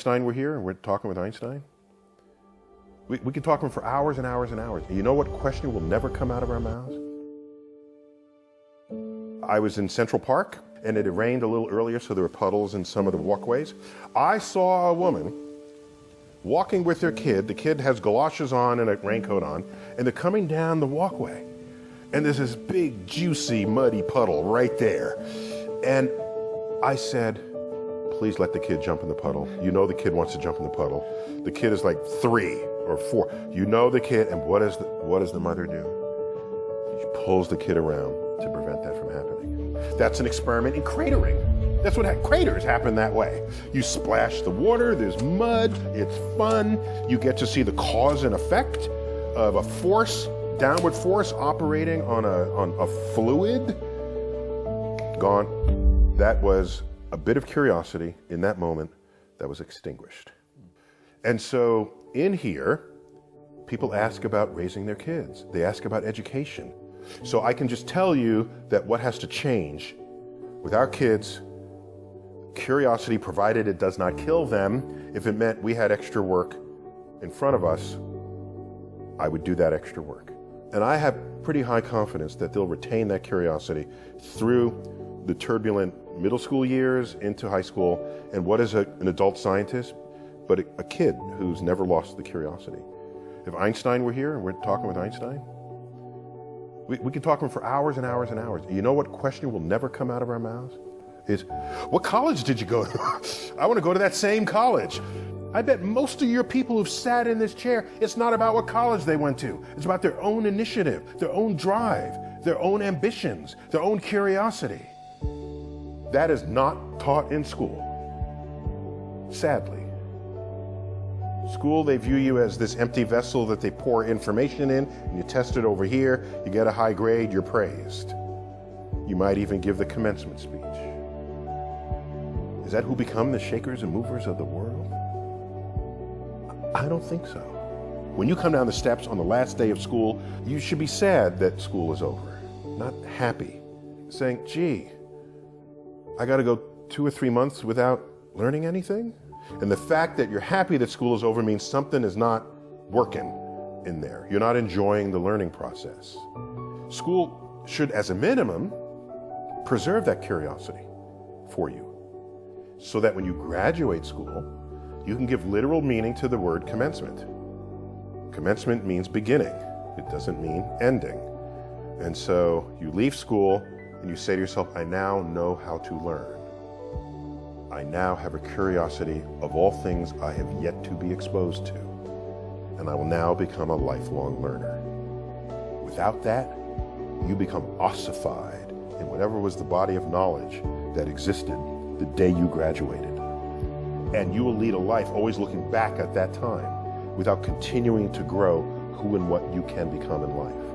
Einstein were here and we're talking with Einstein, we could talk to him for hours and hours and hours. You know what question will never come out of our mouths? I was in Central Park and it had rained a little earlier, so there were puddles in some of the walkways. I saw a woman walking with their kid. The kid has galoshes on and a raincoat on, and they're coming down the walkway. And there's this big, juicy, muddy puddle right there. And I said, please let the kid jump in the puddle. You know the kid wants to jump in the puddle. The kid is like 3 or 4. You know the kid, and what does the mother do? She pulls the kid around to prevent that from happening. That's an experiment in cratering. That's what craters happen that way. You splash the water, there's mud, it's fun. You get to see the cause and effect of a force, downward force operating on a fluid. Gone. That was a bit of curiosity in that moment that was extinguished. And so in here, people ask about raising their kids. They ask about education. So I can just tell you that what has to change with our kids, curiosity, provided it does not kill them. If it meant we had extra work in front of us, I would do that extra work. And I have pretty high confidence that they'll retain that curiosity through the turbulent middle school years into high school. And what is an adult scientist but a kid who's never lost the curiosity? If Einstein were here and we're talking with Einstein, we could talk to him for hours and hours and hours. You know what question will never come out of our mouths? Is, what college did you go to? I want to go to that same college. I bet most of your people who've sat in this chair, it's not about what college they went to. It's about their own initiative, their own drive, their own ambitions, their own curiosity. That is not taught in school, sadly. School, they view you as this empty vessel that they pour information in, and you test it over here, you get a high grade, you're praised. You might even give the commencement speech. Is that who become the shakers and movers of the world? I don't think so. When you come down the steps on the last day of school, you should be sad that school is over, not happy. Saying, gee, I got to go 2 or 3 months without learning anything? And the fact that you're happy that school is over means something is not working in there. You're not enjoying the learning process. School should, as a minimum, preserve that curiosity for you, so that when you graduate school, you can give literal meaning to the word commencement. Commencement means beginning. It doesn't mean ending. And so you leave school and you say to yourself, I now know how to learn. I now have a curiosity of all things I have yet to be exposed to, and I will now become a lifelong learner. Without that, you become ossified in whatever was the body of knowledge that existed the day you graduated. And you will lead a life always looking back at that time without continuing to grow who and what you can become in life.